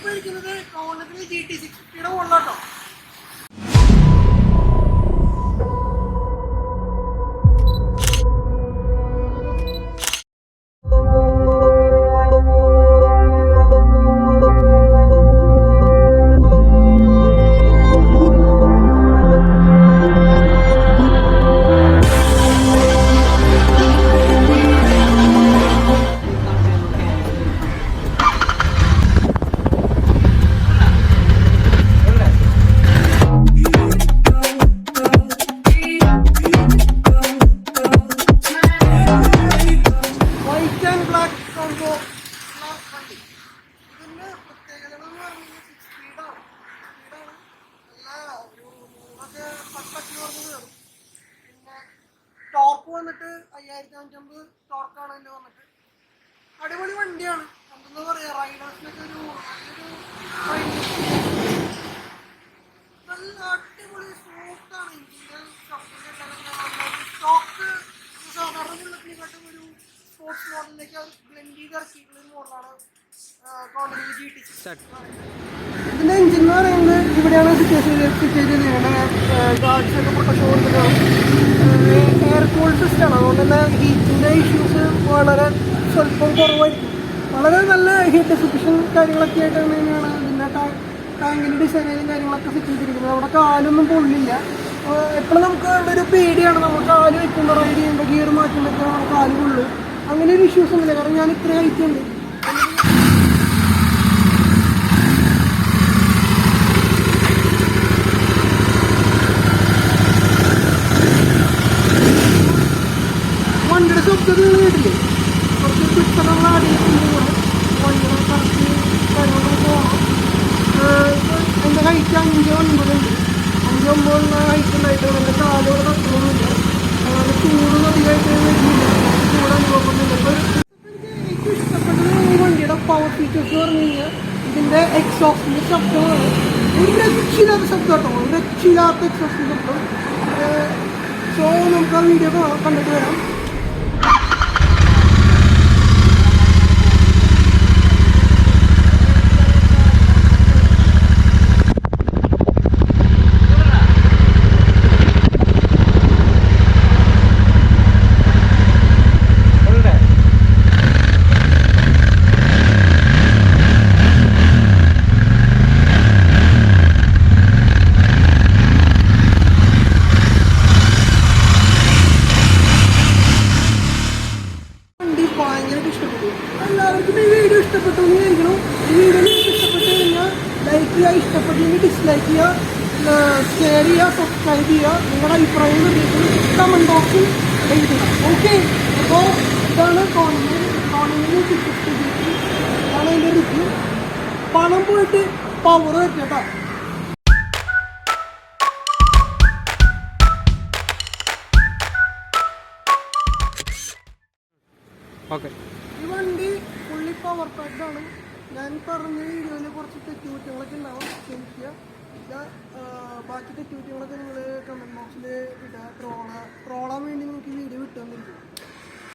ഞാനിപ്പോൾ ഇരിക്കുന്നത് കോണ്ടത്തിൽ GT650 മുകളിലോട്ടോ. Torque വന്നിട്ട് 5550 ടോർക്കാണ് അതിൻ്റെ വന്നിട്ട്. അടിപൊളി വണ്ടിയാണ്. എന്താ പറയുക, റൈഡേഴ്സിനൊക്കെ ഒരു നല്ല അടിപൊളി സ്മൂത്താണ്. ഇഞ്ചിൻ്റെ സ്റ്റോക്ക് സാധാരണ ബുള്ളറ്റിനെക്കാട്ടും ഒരു സ്പോർട്സ് മോഡലിലേക്ക് അവർ ബ്ലെൻഡ് ചെയ്ത് ഇറക്കിയിട്ടുള്ള ഒരു മോഡലാണ് കോണ്ടത്തിൽ GT6. ഇതിൻ്റെ എഞ്ചിൻ എന്ന് പറയുന്നത് ഇവിടെയാണ് ഫിറ്റ് ചെയ്തിട്ടുണ്ട്. ഗാർഡ്സൊക്കെ പ്രൊട്ടക്ഷൻ കൊടുത്തിട്ടാണ്. എയർ കൂൾ സിസ്റ്റമാണ്. അതുകൊണ്ട് തന്നെ ഹീറ്റിൻ്റെ ഇഷ്യൂസ് വളരെ സ്വല്പം കുറവായിരിക്കും. വളരെ നല്ല ഹീറ്റ് ഡെസിഫിഷൻ കാര്യങ്ങളൊക്കെ ആയിട്ട് തന്നെയാണ് ഇതിൻ്റെ ടാങ്കിൻ്റെ ഡിസൈനും കാര്യങ്ങളൊക്കെ ഫിറ്റ് ചെയ്തിരിക്കുന്നത്. അവിടെ കാലൊന്നും പൊള്ളില്ല. എപ്പോഴും നമുക്ക് ഒരു പേടിയാണ്, നമ്മൾ കാല് വെക്കുമ്പോൾ റൈഡ് ചെയ്യുമ്പോൾ ഗിയർ മാറ്റുമ്പോഴൊക്കെ നമുക്ക് കാല് കൊള്ളു. അങ്ങനെ ഒരു ഇഷ്യൂസ് ഒന്നുമില്ല. കാരണം ഞാൻ ഇത്രയും ഹൈറ്റ് ഉണ്ട്. വണ്ടിയുടെ ശബ്ദത്തിൽ കേട്ടില്ലേ? കുറച്ച് പിക്ചറുകൾ ആടിയിട്ടുണ്ട്. വണ്ടിയുടെ കറക്റ്റ് കാര്യങ്ങളൊക്കെ പോകണം. എൻ്റെ ഹൈറ്റ് 5.9 ഉണ്ട്. 5.9 ഹൈറ്റ് ഉണ്ടായിട്ട് എൻ്റെ കാലോടെ തട്ടുന്നൊന്നുമില്ല. അങ്ങനെ ചൂടും അധികമായിട്ട് വരുന്നില്ല. ചൂട് അനുഭവപ്പെടുന്നില്ല. അപ്പോൾ എനിക്ക് ഏറ്റവും ഇഷ്ടപ്പെട്ടത് ഈ വണ്ടിയുടെ പവർ ഫീച്ചേഴ്സ് എന്ന് പറഞ്ഞു കഴിഞ്ഞാൽ ഇതിൻ്റെ എക്സോസ്റ്റിൻ്റെ ശബ്ദമാണ്. ഒരു രക്ഷയില്ലാത്ത ശബ്ദം കേട്ടോ, ഒരു രക്ഷയില്ലാത്ത എക്സോസ്റ്റിൻ്റെ ശബ്ദം. സോ നമുക്ക് ആ വീഡിയോ കണ്ടിട്ട് വരാം. ഭയങ്കരമായിട്ട് ഇഷ്ടപ്പെട്ടു. എല്ലാവർക്കും ഈ വീഡിയോ ഇഷ്ടപ്പെട്ടു എന്ന് വിചാരിക്കണം. ഈ വീഡിയോ നിങ്ങൾക്ക് ഇഷ്ടപ്പെട്ട് കഴിഞ്ഞാൽ ലൈക്ക് ചെയ്യുക, ഇഷ്ടപ്പെട്ടെങ്കിൽ ഡിസ്ലൈക്ക് ചെയ്യുക, ഷെയർ ചെയ്യുക, സബ്സ്ക്രൈബ് ചെയ്യുക. നിങ്ങളുടെ അഭിപ്രായം കമൻറ്റ് ബോക്സിൽ എഴുതുക. ഓക്കെ, അപ്പോൾ ഇതാണ് കോണ്ടത്തിൽ 650. ഇതാണ് അതിൻ്റെ റിവ്യൂ. പണം പോയിട്ട് പവർ വരും കേട്ടോ. ഓക്കെ, ഈ വണ്ടി ഫുള്ളി പവർ പാക്ഡാണ്. ഞാൻ പറഞ്ഞ വീഡിയോയിൽ കുറച്ച് തെറ്റുകുറ്റങ്ങളൊക്കെ ഉണ്ടാവും, ക്ഷമിക്കുക. ബാക്കി തെറ്റുകുറ്റങ്ങളൊക്കെ നിങ്ങൾ കമൻറ്റ് ബോക്സിൽ ഇടുക. ട്രോളാൻ വേണ്ടി നമുക്ക് വീഡിയോ വിട്ടു തന്നിരിക്കും.